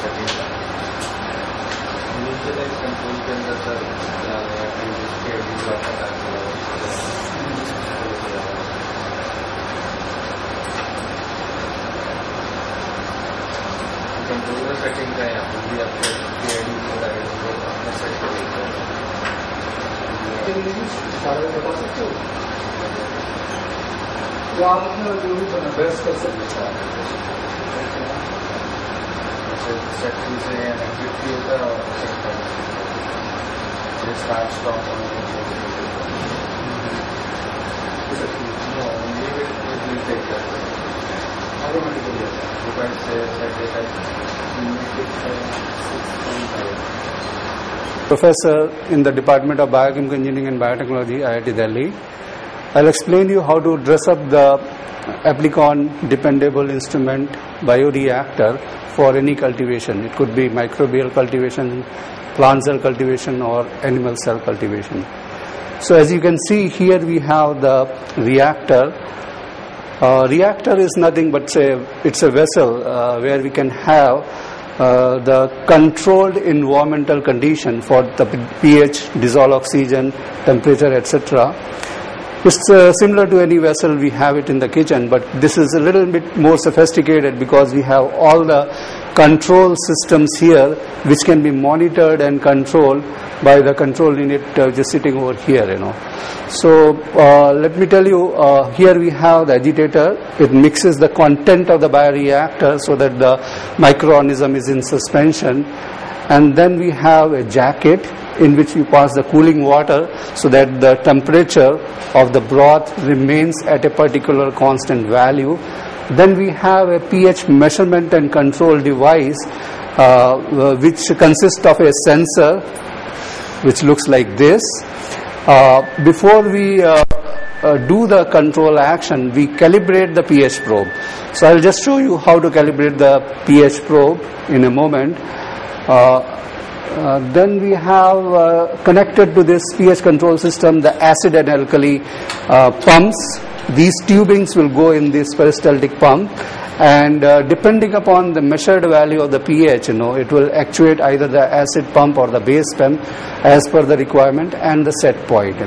Setting का initialise control के अंदर सर कंट्रोलर सेटिंग का यहाँ पर भी आपको PID को अपना सेट करेगा। बता सकते हो या आप अपना जो भी बेस्ट कर सकते हैं सेटिंग से एक्टिविटी होता है और start stop Professor in the Department of Biochemical Engineering and Biotechnology, IIT Delhi. I'll explain you how to dress up the Applicon dependable instrument bioreactor for any cultivation. It could be microbial cultivation, plant cell cultivation or animal cell cultivation. So as you can see here we have the reactor. Reactor is nothing but it's a vessel where we can have the controlled environmental condition for the pH, dissolved oxygen, temperature, etc. It's similar to any vessel we have it in the kitchen, but this is a little bit more sophisticated because we have all the control systems here which can be monitored and controlled by the control unit just sitting over here, So let me tell you, here we have the agitator. It mixes the content of the bioreactor so that the microorganism is in suspension. And then we have a jacket in which we pass the cooling water so that the temperature of the broth remains at a particular constant value. Then we have a pH measurement and control device which consists of a sensor which looks like this. Before we do the control action, we calibrate the pH probe. So I'll just show you how to calibrate the pH probe in a moment. Then we have connected to this pH control system the acid and alkali pumps. These tubings will go in this peristaltic pump, and depending upon the measured value of the pH, it will actuate either the acid pump or the base pump as per the requirement and the set point.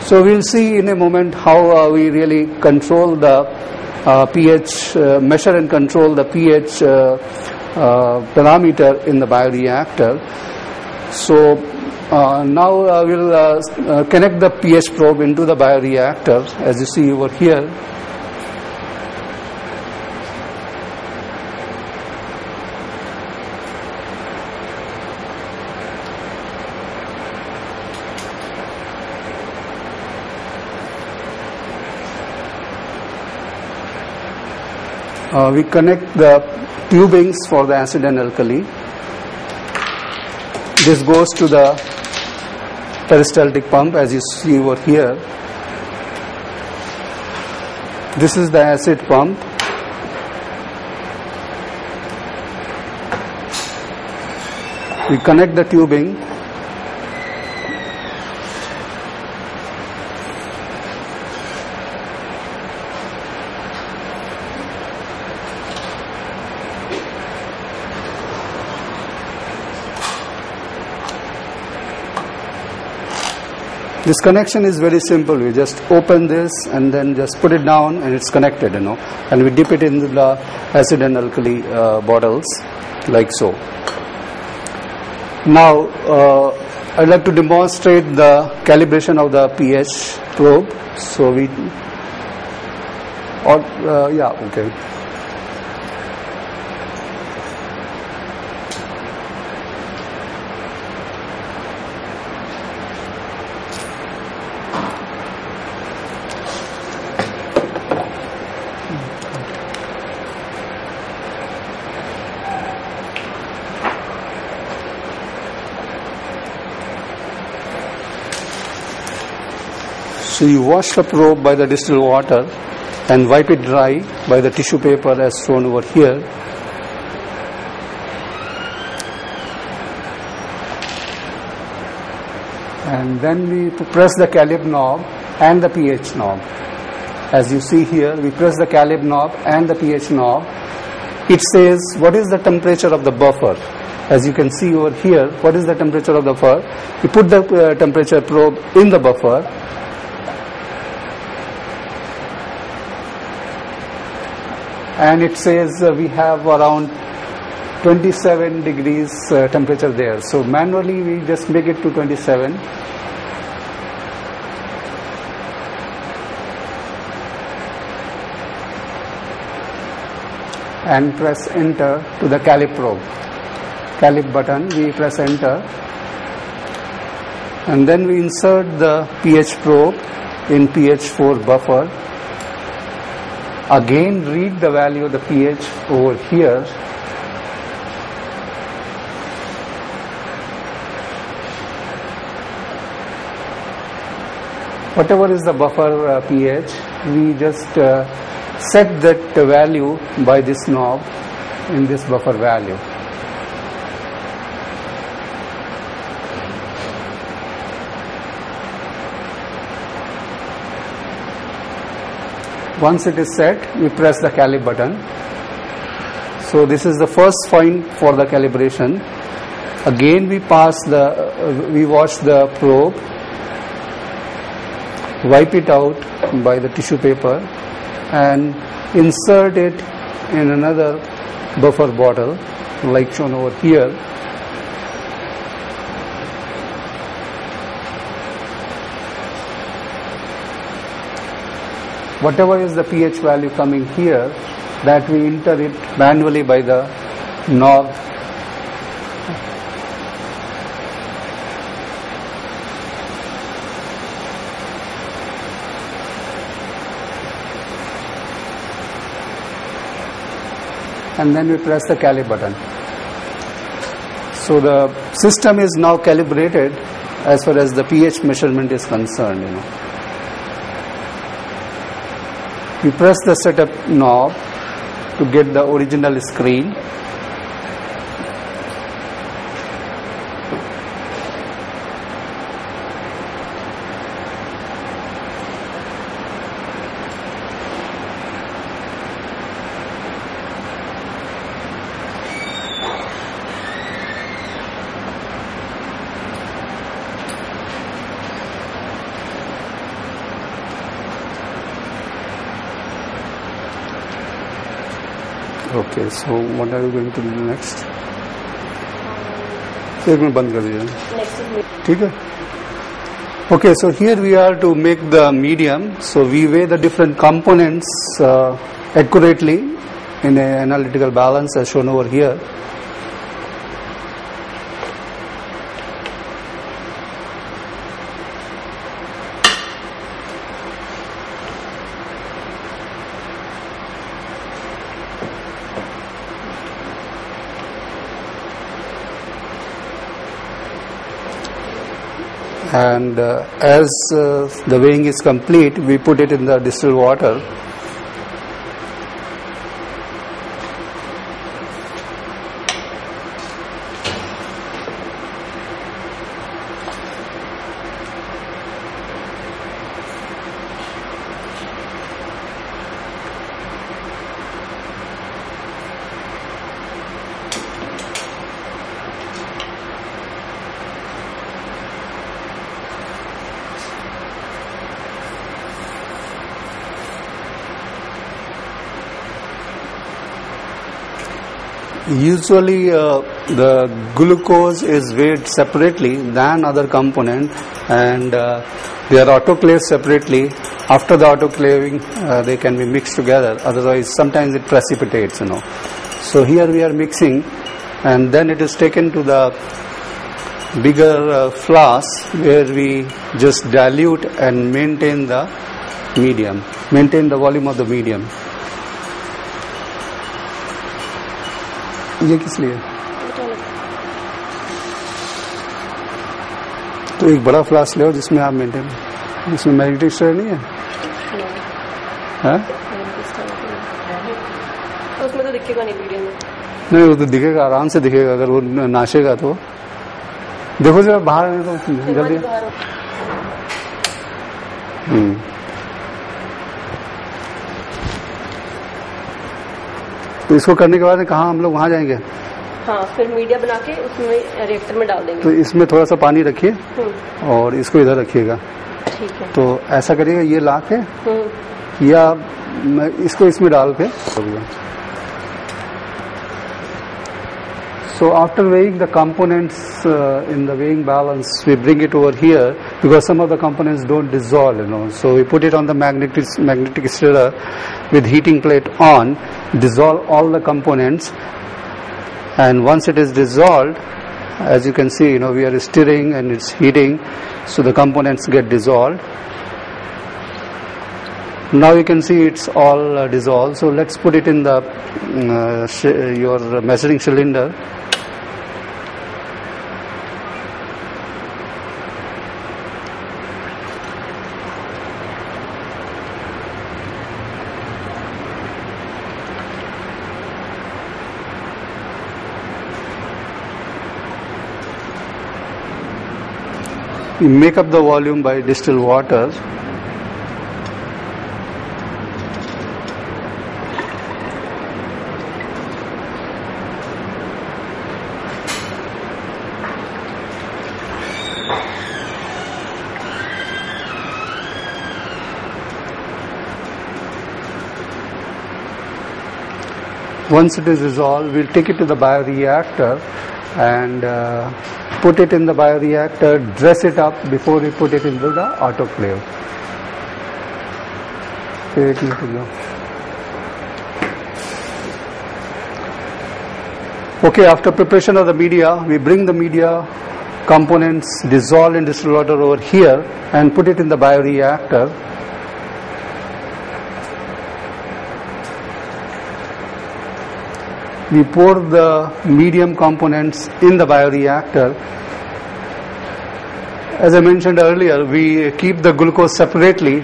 So we'll see in a moment how we really control the pH, measure and control the pH parameter in the bioreactor. So now we'll connect the pH probe into the bioreactor, as you see over here. We connect the tubings for the acid and alkali. This goes to the peristaltic pump, as you see over here. This is the acid pump. We connect the tubing. This connection is very simple. We just open this and then just put it down and it's connected, and we dip it into the acid and alkali bottles like so. Now I'd like to demonstrate the calibration of the pH probe. So okay. So you wash the probe by the distilled water and wipe it dry by the tissue paper as shown over here. And then we press the calib knob and the pH knob. As you see here, we press the calib knob and the pH knob, it says what is the temperature of the buffer. As you can see over here, what is the temperature of the buffer? You put the temperature probe in the buffer, and it says we have around 27 degrees temperature there. So manually we just make it to 27. And press enter to the calip probe. Calip button, we press enter. And then we insert the pH probe in pH 4 buffer. Again read the value of the pH over here. Whatever is the buffer pH, we just set that value by this knob in this buffer value. Once it is set, we press the calip button. So this is the first point for the calibration. Again we wash the probe, wipe it out by the tissue paper, and insert it in another buffer bottle like shown over here. Whatever is the pH value coming here, that we enter it manually by the knob. And then we press the calip button. So the system is now calibrated as far as the pH measurement is concerned. We press the setup knob to get the original screen. Okay, so what are you going to do next? एक minute बंद कर दीजिए. ठीक है. Okay, so here we are to make the medium. So we weigh the different components accurately in an analytical balance as shown over here. And as the weighing is complete, we put it in the distilled water. Usually the glucose is weighed separately than other component, and they are autoclaved separately. After the autoclaving they can be mixed together, otherwise sometimes it precipitates. So here we are mixing, and then it is taken to the bigger flask where we just dilute and maintain the medium, maintain the volume of the medium. ये किस लिए? तो एक बड़ा flask ले जिसमें आप maintain, जिसमें मैग्नेटिक स्टर नहीं है? हाँ? उसमें तो दिखेगा नहीं वीडियो में. नहीं, वो तो दिखेगा, आराम से दिखेगा. अगर वो नाचेगा तो देखो जरा बाहर है तो जल्दी. तो इसको करने के बाद कहाँ हम लोग वहाँ जाएंगे? हाँ, फिर मीडिया बना के उसमें रिएक्टर में डाल देंगे। तो इसमें थोड़ा सा पानी रखिए और इसको इधर रखिएगा। ठीक है। तो ऐसा करिएगा, ये ला के या इसको इसमें डाल के। So after weighing the components in the weighing balance, we bring it over here because some of the components don't dissolve, So we put it on the magnetic stirrer with heating plate on, dissolve all the components, and once it is dissolved, as you can see, we are stirring and it's heating, so the components get dissolved. Now you can see it's all dissolved. So let's put it in the your measuring cylinder. We make up the volume by distilled water. Once it is dissolved, we'll take it to the bioreactor and put it in the bioreactor, dress it up before we put it into the autoclave. Okay, after preparation of the media, we bring the media components dissolved in distilled water over here and put it in the bioreactor. We pour the medium components in the bioreactor. As I mentioned earlier, we keep the glucose separately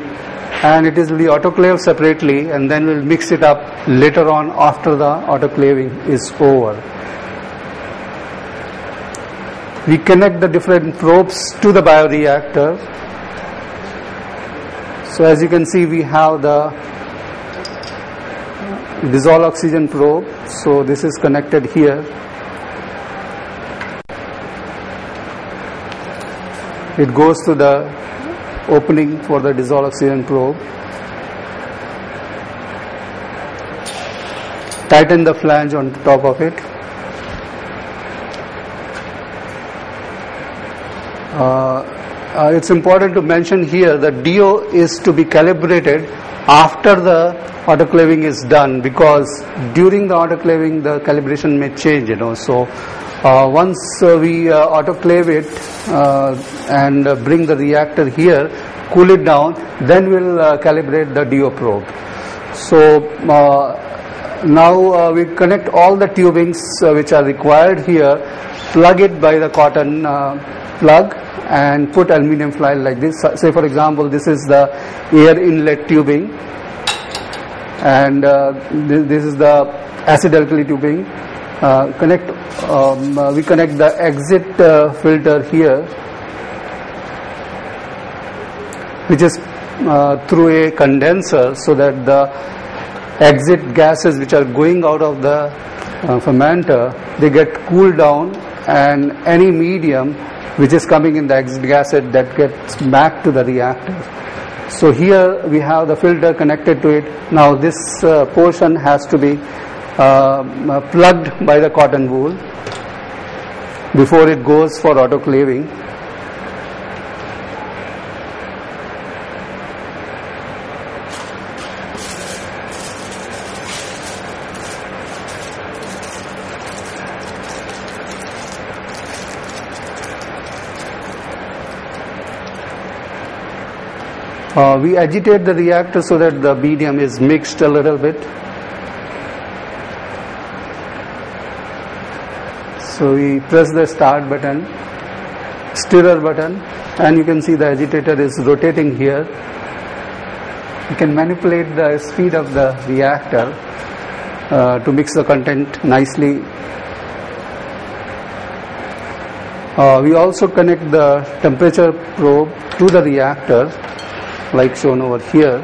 and it will be autoclaved separately, and then we'll mix it up later on after the autoclaving is over. We connect the different probes to the bioreactor. So as you can see, we have the dissolved oxygen probe. So this is connected here. It goes to the opening for the dissolved oxygen probe. Tighten the flange on top of it. It's important to mention here that DO is to be calibrated after the autoclaving is done, because during the autoclaving the calibration may change, So once we autoclave it and bring the reactor here, cool it down, then we'll calibrate the DO probe. So now we connect all the tubings which are required here, plug it by the cotton plug and put aluminium foil like this. Say for example, this is the air inlet tubing, and this is the acid alkali tubing. We connect the exit filter here, which is through a condenser, so that the exit gases which are going out of the fermenter, they get cooled down, and any medium which is coming in the exit gases, that gets back to the reactor. So here we have the filter connected to it. Now this portion has to be plugged by the cotton wool before it goes for autoclaving. We agitate the reactor so that the medium is mixed a little bit. So we press the start button, stirrer button, and you can see the agitator is rotating here. You can manipulate the speed of the reactor to mix the content nicely. We also connect the temperature probe to the reactor, like shown over here.